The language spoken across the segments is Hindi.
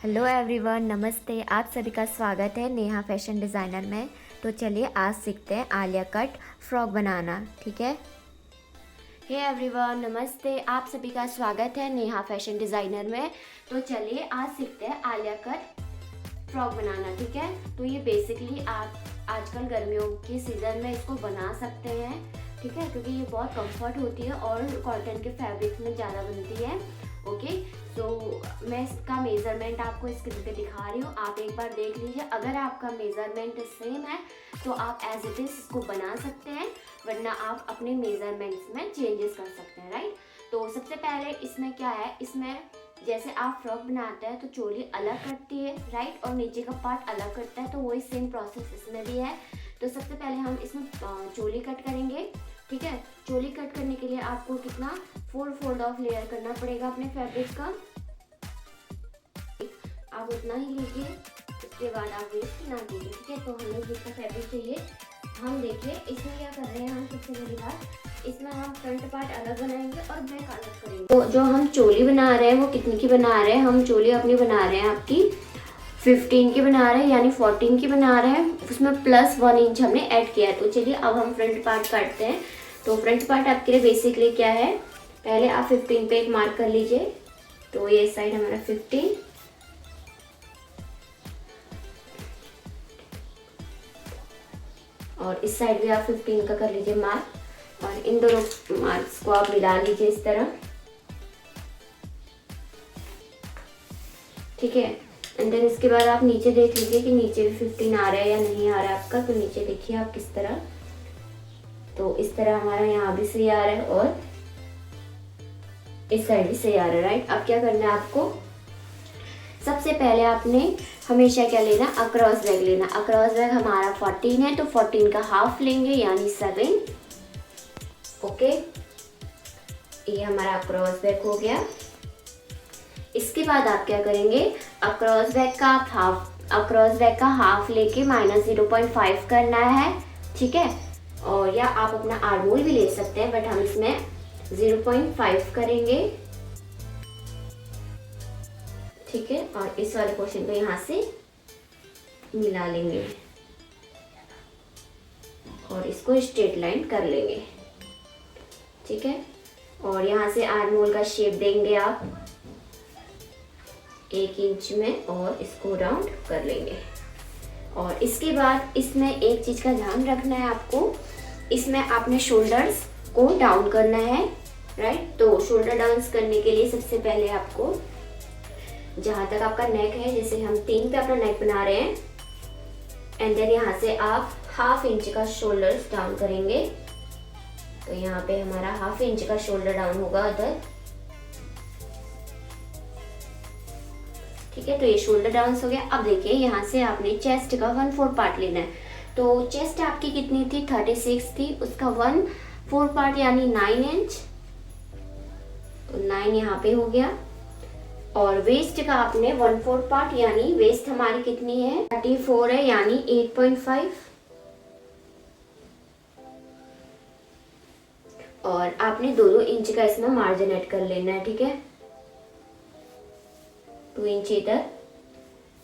हेलो एवरीवन, नमस्ते। आप सभी का स्वागत है नेहा फैशन डिज़ाइनर में। तो चलिए आज सीखते हैं आलिया कट फ्रॉक बनाना। ठीक है। हे एवरीवन, नमस्ते। आप सभी का स्वागत है नेहा फैशन डिज़ाइनर में। तो चलिए आज सीखते हैं आलिया कट फ्रॉक बनाना। ठीक है। तो ये बेसिकली आप आजकल गर्मियों के सीज़न में इसको बना सकते हैं। ठीक है, क्योंकि ये बहुत कंफर्ट होती है और कॉटन के फैब्रिक में ज़्यादा बनती है। ओके, तो मैं इसका मेज़रमेंट आपको स्क्रीन पे दिखा रही हूँ, आप एक बार देख लीजिए। अगर आपका मेज़रमेंट सेम है तो आप एज इट इज़ इसको बना सकते हैं, वरना आप अपने मेज़रमेंट्स में चेंजेस कर सकते हैं। राइट। तो सबसे पहले इसमें क्या है, इसमें जैसे आप फ्रॉक बनाते हैं तो चोली अलग कटती है, राइट, और नीचे का पार्ट अलग कटता है, तो वही सेम प्रोसेस इसमें भी है। तो सबसे पहले हम इसमें चोली कट करेंगे। ठीक है। चोली कट करने के लिए आपको कितना 4 फोल्ड ऑफ लेयर करना पड़ेगा अपने फैब्रिक का। आप उतना ही लीजिए, उसके बाद आप वेस्ट ना कीजिए। ठीक है। तो हमें जितना फैब्रिक चाहिए, हम देखिए इसमें क्या कर रहे हैं। हम सबसे पहली बात, इसमें हम फ्रंट पार्ट अलग बनाएंगे और बैक अलग करेंगे। तो जो हम चोली बना रहे हैं वो कितनी की बना रहे हैं, हम चोली अपनी बना रहे हैं आपकी 15 की बना रहे हैं, यानी 14 की बना रहे हैं। उसमें प्लस 1 इंच हमने ऐड किया है। तो चलिए अब हम फ्रंट पार्ट काटते हैं। तो फ्रंट पार्ट आपके लिए बेसिकली क्या है, पहले आप 15 पे एक मार्क कर लीजिए। तो ये साइड हमारा 15 और इस साइड भी आप 15 का कर लीजिए मार्क, और इन दोनों मार्क्स को आप मिला लीजिए इस तरह। ठीक है। एंड देन इसके बाद आप नीचे देख लीजिए कि नीचे भी 15 आ रहा है या नहीं आ रहा है आपका। तो नीचे देखिए आप किस तरह, तो इस तरह हमारा यहाँ भी सही आ रहा है और इस साइड भी सही आ रहा है। राइट। अब क्या करना है आपको, सबसे पहले आपने हमेशा क्या लेना, अक्रॉस बैग लेना। अक्रॉस बैग हमारा 14 है, तो 14 का हाफ लेंगे यानी 7। ओके, ये हमारा अक्रॉस बैग हो गया। इसके बाद आप क्या करेंगे, अक्रॉस बैग का हाफ लेके -0.5 करना है। ठीक है। और या आप अपना आर्मोल भी ले सकते हैं, बट हम इसमें 0.5 करेंगे। ठीक है। और इस वाले पोर्शन को यहाँ से मिला लेंगे और इसको स्ट्रेट लाइन कर लेंगे। ठीक है। और यहाँ से आर्मोल का शेप देंगे आप 1 इंच में और इसको राउंड कर लेंगे। और इसके बाद इसमें एक चीज का ध्यान रखना है आपको, इसमें आपने शोल्डर्स को डाउन करना है। राइट। तो शोल्डर डाउन करने के लिए सबसे पहले आपको जहां तक आपका नेक है, जैसे हम 3 पे अपना नेक बना रहे हैं, एंड देन यहाँ से आप ½ इंच का शोल्डर्स डाउन करेंगे। तो यहाँ पे हमारा ½ इंच का शोल्डर डाउन होगा उधर। ठीक है। तो ये शोल्डर डाउन हो गया। अब देखिए यहाँ से आपने चेस्ट का 1/4 पार्ट लेना है। तो चेस्ट आपकी कितनी थी, 36 थी, उसका 1/4 पार्ट यानी 9 इंच। तो 9 यहाँ पे हो गया। और वेस्ट का आपने 1/4 पार्ट, यानी वेस्ट हमारी कितनी है, 34 है, यानी 8.5। और आपने 2 इंच का इसमें मार्जिन ऐड कर लेना है। ठीक है। 2 इंच इधर,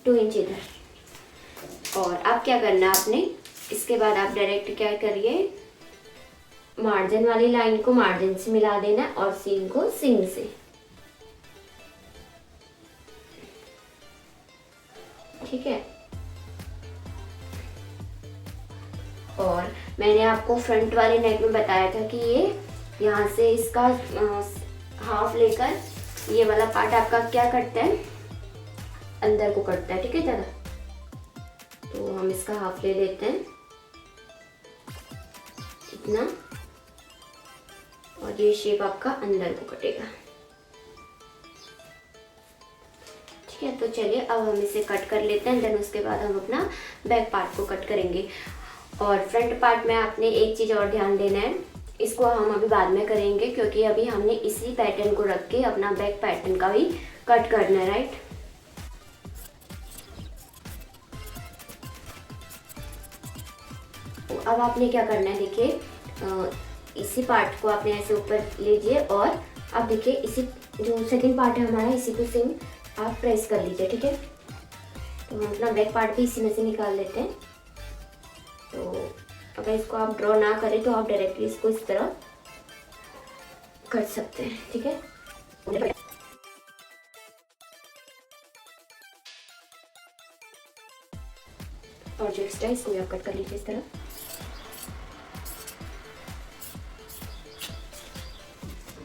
2 इंच इधर। और अब क्या करना है आपने, इसके बाद आप डायरेक्ट क्या करिए, मार्जिन वाली लाइन को मार्जिन से मिला देना है और सीम को सीम से। ठीक है। और मैंने आपको फ्रंट वाले नेक में बताया था कि ये यहाँ से इसका हाफ लेकर ये वाला पार्ट आपका क्या करता है, अंदर को कटता है। ठीक है ज़्यादा, तो हम इसका हाफ ले लेते हैं इतना, और ये शेप आपका अंदर को कटेगा। ठीक है। तो चलिए अब हम इसे कट कर लेते हैं, देन उसके बाद हम अपना बैक पार्ट को कट करेंगे। और फ्रंट पार्ट में आपने एक चीज़ और ध्यान देना है, इसको हम अभी बाद में करेंगे, क्योंकि अभी हमने इसी पैटर्न को रख के अपना बैक पैटर्न का भी कट करना है। राइट। तो अब आपने क्या करना है, देखिए इसी पार्ट को आपने ऐसे ऊपर लीजिए और अब देखिए इसी जो सेकंड पार्ट है हमारा, इसी को सेम आप प्रेस कर लीजिए, ठीक है। तो हम अपना बैक पार्ट भी इसी में से निकाल लेते हैं। तो अगर इसको आप ड्रॉ ना करें तो आप डायरेक्टली इसको इस तरह कर सकते हैं, ठीक है। और जो एक्स्ट्रा इसको भी आप कट कर लीजिए इस तरह।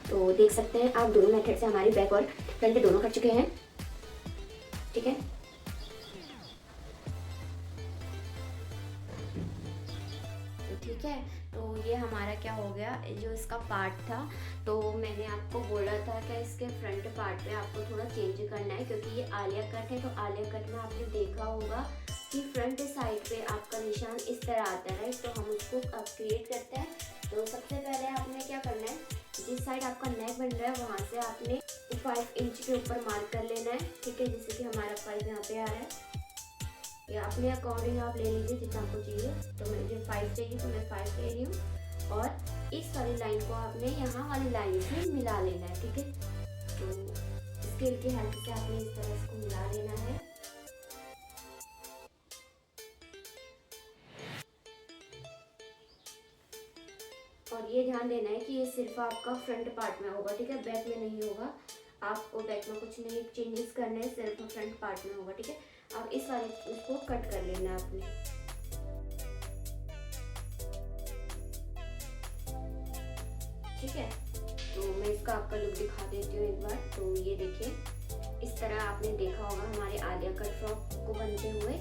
तो देख सकते हैं आप दोनों मेथड से हमारी बैक और फ्रंट दोनों कट चुके हैं, ठीक है। ठीक है, तो ये हमारा क्या हो गया, जो इसका पार्ट था, तो मैंने आपको बोला था कि इसके फ्रंट पार्ट में आपको थोड़ा चेंज करना है, क्योंकि ये आलिया कट है। तो आलिया कट में आपने देखा होगा कि फ्रंट साइड पे आपका निशान इस तरह आता है, राइट। तो हम उसको अब क्रिएट करते हैं। तो सबसे पहले आपने क्या करना है, जिस साइड आपका नेक बन रहा है वहाँ से आपने 5 इंच के ऊपर मार्क कर लेना है, ठीक है। जैसे कि हमारा 5 यहाँ पे आ रहा है, या अपने अकॉर्डिंग आप ले लीजिए जितना आपको चाहिए। तो मुझे 5 चाहिए तो मैं 5 ले रही हूँ। और इस वाली लाइन को आपने यहाँ वाली लाइन से मिला लेना है, ठीक है। तो स्केल की हेल्प से आपने इस तरह इसको मिला लेना है। और ये ध्यान देना है कि ये सिर्फ आपका फ्रंट पार्ट में होगा, ठीक है, बैक में नहीं होगा। आपको बैक में कुछ नहीं चेंजेस करने हैं, सिर्फ फ्रंट पार्ट में होगा, ठीक है। अब इस वाले उसको कट कर लेना है आपने, ठीक है। तो मैं इसका आपका लुक दिखा देती हूँ एक बार। तो ये देखिए, इस तरह आपने देखा होगा हमारे आलिया कट फ्रॉक को बनते हुए।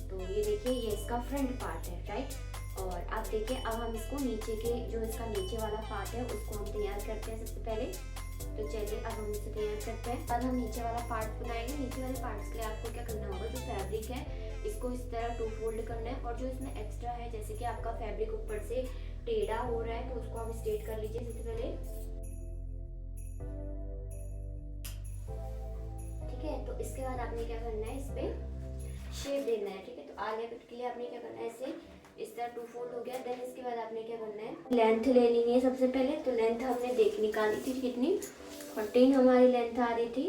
तो ये देखिए, ये इसका फ्रंट पार्ट है, राइट। और आप देखिए, अब हम इसको नीचे के जो इसका नीचे वाला पार्ट है उसको हम तैयार करते हैं सबसे पहले। तो चलिए अब हम इसे तैयार करते हैं। अब हम नीचे वाला पार्ट बनाएंगे। नीचे वाले पार्ट्स के लिए आपको क्या करना होगा, जो फैब्रिक है इसको इस तरह 2 फोल्ड करना है। और जो इसमें एक्स्ट्रा है, जैसे कि आपका फैब्रिक ऊपर से टेढ़ा हो रहा है, तो उसको आप स्ट्रेट कर लीजिए सबसे पहले, ठीक है। तो इसके बाद आपने क्या करना है, इस पे शेप देना है, ठीक है। तो आलिया कट के लिए आपने क्या करना है, इसे इस तरह 2 फोल्ड हो गया। देन इसके बाद आपने क्या करना है, लेंथ ले लेनी है सबसे पहले। तो लेंथ हमने निकाली थी कितनी, 14 हमारी लेंथ आ रही थी।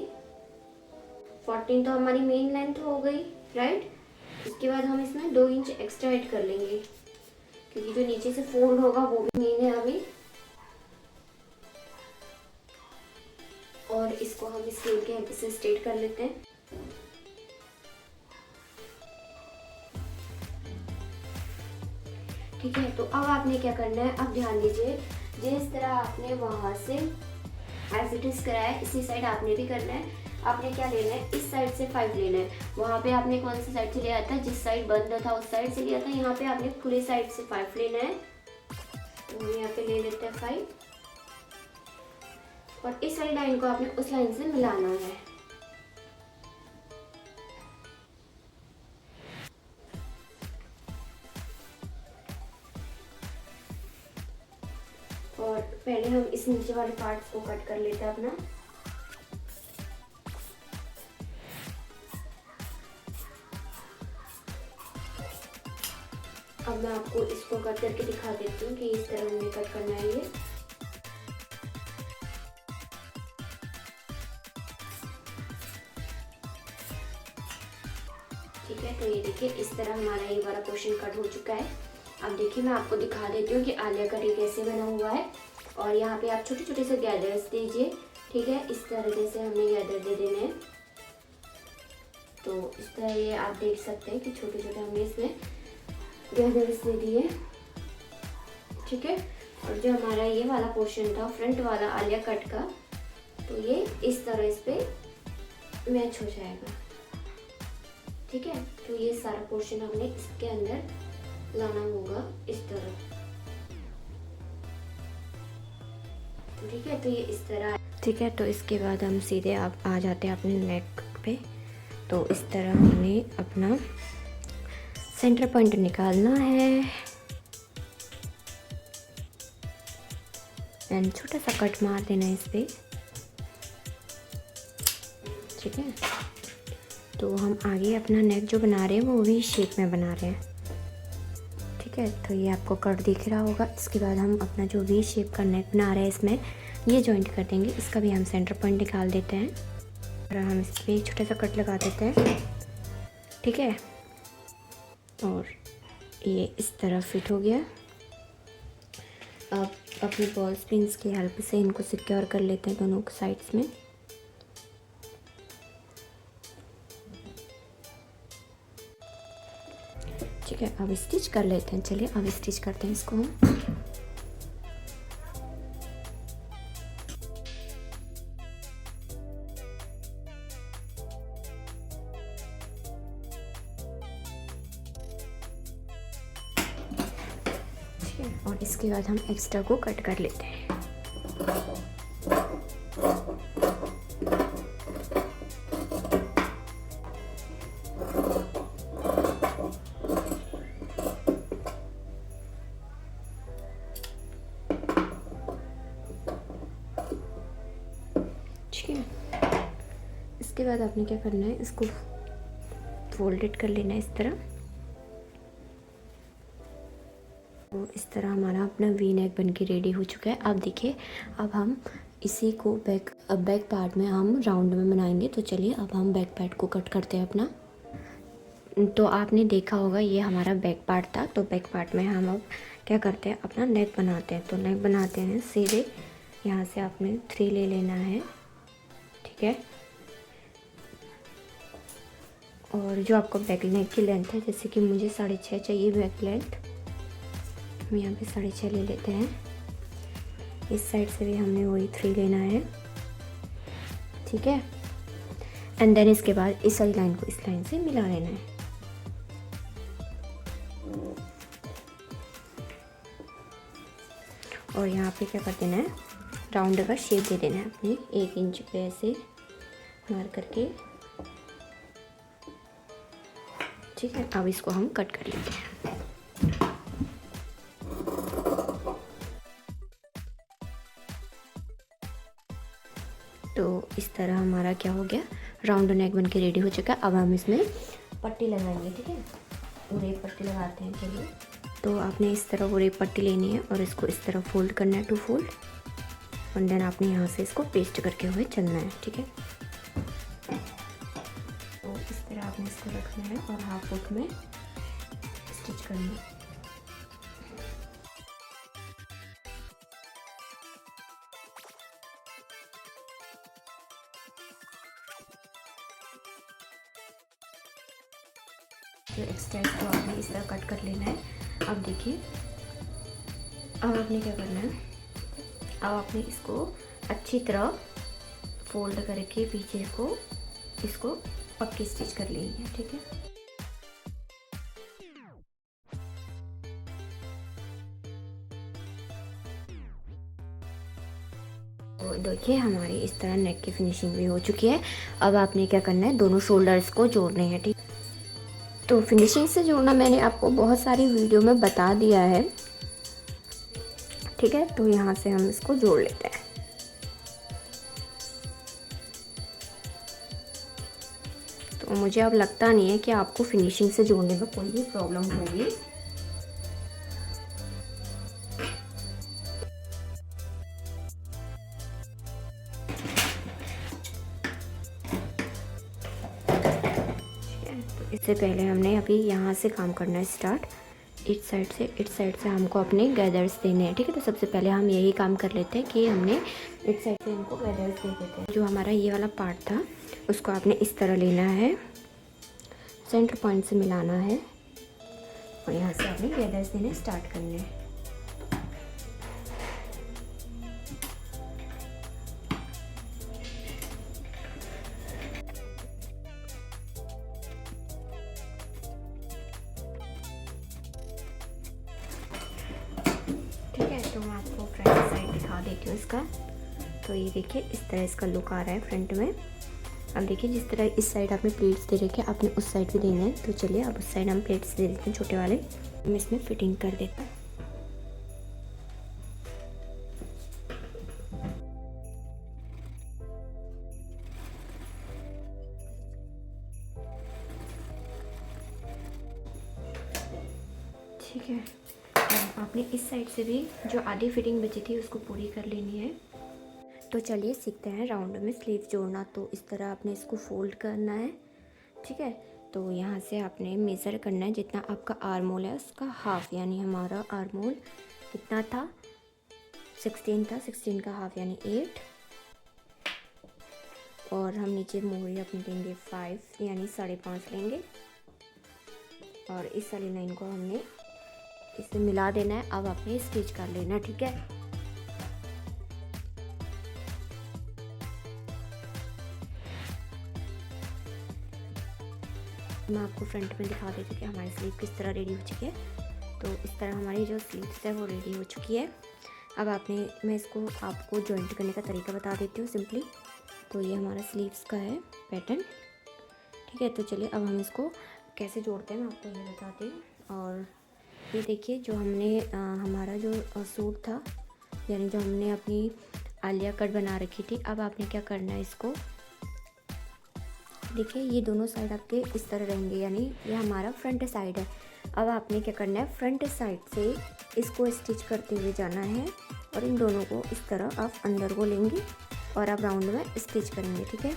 14 तो हमारी मेन लेंथ हो गई, राइट। इसके बाद हम इसमें 2 इंच एक्स्ट्रा ऐड कर लेंगे, क्योंकि जो नीचे से फोल्ड होगा वो भी मेन है अभी। और इसको हम स्केल के हेल्प से स्ट्रेट कर लेते हैं, ठीक है। तो अब आपने क्या करना है, अब ध्यान दीजिए, जिस तरह आपने वहां से एज इट इज कराया, इसी साइड आपने भी करना है। आपने क्या लेना है, इस साइड से 5 लेना है। वहां पे आपने कौन सी साइड से लिया था, जिस साइड बंद था उस साइड से लिया था। यहाँ पे आपने खुले साइड से 5 लेना है। तो यहाँ पे ले लेते हैं 5। और इस वाली लाइन को आपने उस लाइन से मिलाना है। और पहले हम इस नीचे वाले पार्ट्स को कट कर लेते हैं अपना। अब मैं आपको इसको कट करके दिखा देती हूँ कि इस तरह हमें कट करना है ये। ठीक है, तो ये देखिए, इस तरह हमारा ये वाला पोर्शन कट हो चुका है। अब देखिए, मैं आपको दिखा देती हूँ कि आलिया कट ये कैसे बना हुआ है। और यहाँ पे आप छोटे छोटे से गैदर्स दीजिए, ठीक है। इस तरह से हमें गैदर दे देने हैं। तो इस तरह ये आप देख सकते हैं कि छोटे छोटे हमने इसमें गैदर्स दे दिए, ठीक है। और जो हमारा ये वाला पोर्शन था फ्रंट वाला आलिया कट का, तो ये इस तरह इस पे मैच हो जाएगा, ठीक है। तो ये सारा पोर्शन हमने इसके अंदर लाना होगा इस तरह, ठीक है। तो ये इस तरह, ठीक है। तो इसके बाद हम सीधे आप आ जाते हैं अपने नेक पे। तो इस तरह हमें अपना सेंटर पॉइंट निकालना है एंड छोटा सा कट मार देना है इस पे, ठीक है। तो हम आगे अपना नेक जो बना रहे हैं वो भी शेप में बना रहे हैं, ठीक है। तो ये आपको कट दिख रहा होगा। इसके बाद हम अपना जो वी शेप का नेक बना रहे हैं इसमें ये जॉइंट कर देंगे। इसका भी हम सेंटर पॉइंट निकाल देते हैं। और हम इस पर एक छोटा सा कट लगा देते हैं, ठीक है। और ये इस तरह फिट हो गया। अब अपनी बॉल पिन्स की हेल्प से इनको सिक्योर कर लेते हैं दोनों साइड्स में। ठीक है, अब स्टिच कर लेते हैं। चलिए अब स्टिच करते हैं इसको हम। और इसके बाद हम एक्स्ट्रा को कट कर लेते हैं। ठीक है, इसके बाद आपने क्या करना है, इसको फोल्डेड कर लेना है इस तरह। तो इस तरह हमारा अपना वी नेक बन के रेडी हो चुका है। अब देखिए, अब हम इसी को बैक पार्ट में हम राउंड में बनाएंगे। तो चलिए अब हम बैक पार्ट को कट करते हैं अपना। तो आपने देखा होगा ये हमारा बैक पार्ट था। तो बैक पार्ट में हम अब क्या करते हैं, अपना नेक बनाते हैं। तो नेक बनाते हैं सीधे यहाँ से आपने 3 ले लेना है, ठीक है। और जो आपको बैक नेक की लेंथ है, जैसे कि मुझे 6.5 चाहिए बैक लेंथ, हम यहाँ पे 6.5 ले लेते हैं। इस साइड से भी हमने वही 3 लेना है, ठीक है। एंड देन इसके बाद इस वाली लाइन को इस लाइन से मिला लेना है। और यहाँ पे क्या कर देना है, राउंड का शेप दे देना है अपने 1 इंच पे ऐसे मार करके, ठीक है। अब इसको हम कट कर लेते हैं। तो इस तरह हमारा क्या हो गया, राउंड नेक बन के रेडी हो चुका है। अब हम इसमें पट्टी लगाएंगे, ठीक है। उरेप पट्टी लगाते हैं। चलिए, तो आपने इस तरह उरेप पट्टी लेनी है और इसको इस तरह फोल्ड करना है, 2 फोल्ड। और देन आपने यहाँ से इसको पेस्ट करके हुए चलना है, ठीक है। तो इस तरह आपने इसको रखना है और हाफ फुट में स्टिच करना है। तो एक्स्ट्रा को आपने इस तरह कट कर लेना है। अब देखिए, अब आपने क्या करना है, अब आपने इसको अच्छी तरह फोल्ड करके पीछे को इसको पक्की स्टिच कर लेनी है, ठीक है। तो देखिए, हमारी इस तरह नेक की फिनिशिंग भी हो चुकी है। अब आपने क्या करना है, दोनों शोल्डर्स को जोड़ने हैं, ठीक। तो फिनिशिंग से जोड़ना मैंने आपको बहुत सारी वीडियो में बता दिया है, ठीक है। तो यहाँ से हम इसको जोड़ लेते हैं। तो मुझे अब लगता नहीं है कि आपको फिनिशिंग से जोड़ने में कोई भी प्रॉब्लम होगी। इससे पहले हमने अभी यहाँ से काम करना है स्टार्ट। इस साइड से हमको अपने गैदर्स देने हैं, ठीक है। तो सबसे पहले हम यही काम कर लेते हैं कि हमने इस साइड से हमको गैदर्स दे देते हैं। जो हमारा ये वाला पार्ट था उसको आपने इस तरह लेना है, सेंटर पॉइंट से मिलाना है और यहाँ से आपने गैदर्स देने स्टार्ट करने हैं। तो मैं आपको फ्रंट साइड दिखा देती हूँ इसका। तो ये देखिए, इस तरह इसका लुक आ रहा है फ्रंट में। अब देखिए, जिस तरह इस साइड आपने प्लेट्स दे रखे, आपने उस साइड भी देना है। तो चलिए अब उस साइड हम प्लेट्स दे देते हैं छोटे वाले। हम इसमें फिटिंग कर देते हैं। ठीक है, आपने इस साइड से भी जो आधी फिटिंग बची थी उसको पूरी कर लेनी है। तो चलिए सीखते हैं राउंड में स्लीव जोड़ना। तो इस तरह आपने इसको फोल्ड करना है, ठीक है। तो यहाँ से आपने मेज़र करना है जितना आपका आर्म होल है उसका हाफ, यानी हमारा आर्म होल कितना था 16 था, 16 का हाफ यानी 8। और हम नीचे मोहरी अपनी लेंगे 5 यानी 5.5 लेंगे। और इस वाली लाइन को हमने इसे मिला देना है। अब आपने स्टिच कर लेना, ठीक है। मैं आपको फ्रंट में दिखा देती हूँ कि हमारी स्लीव किस तरह रेडी हो चुकी है। तो इस तरह हमारी जो स्लीव्स है वो रेडी हो चुकी है। अब मैं इसको आपको जॉइंट करने का तरीका बता देती हूँ सिंपली। तो ये हमारा स्लीव्स का है पैटर्न, ठीक है। तो चलिए अब हम इसको कैसे जोड़ते हैं मैं आपको ये बताती हूँ। और ये देखिए जो हमने हमारा जो सूट था, यानी जो हमने अपनी आलिया कट बना रखी थी, अब आपने क्या करना है, इसको देखिए ये दोनों साइड आपके इस तरह रहेंगे, यानी ये हमारा फ्रंट साइड है। अब आपने क्या करना है, फ्रंट साइड से इसको स्टिच करते हुए जाना है और इन दोनों को इस तरह आप अंदर को लेंगे और आप राउंड में स्टिच करेंगे, ठीक है।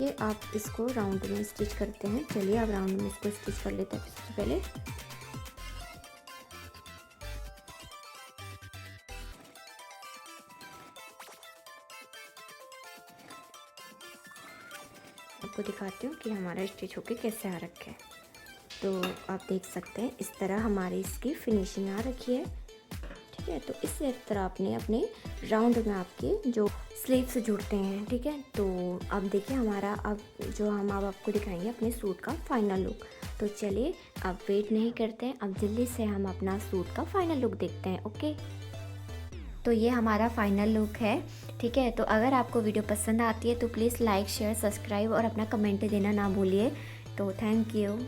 ये आप इसको राउंड में स्टिच करते हैं। चलिए आप राउंड में इसको स्टिच कर लेते हैं। सबसे पहले आपको दिखाती हूँ कि हमारा स्टिच होके कैसे आ रखा है। तो आप देख सकते हैं इस तरह हमारी इसकी फिनिशिंग आ रखी है, ठीक है। तो इस तरह आपने अपने राउंड में आपके जो स्लीव्स जुड़ते हैं, ठीक है। तो अब देखिए हमारा अब हम आपको दिखाएंगे अपने सूट का फाइनल लुक। तो चलिए अब वेट नहीं करते हैं, अब जल्दी से हम अपना सूट का फाइनल लुक देखते हैं, ओके। तो ये हमारा फाइनल लुक है, ठीक है। तो अगर आपको वीडियो पसंद आती है तो प्लीज़ लाइक शेयर सब्सक्राइब और अपना कमेंट देना ना भूलिए। तो थैंक यू।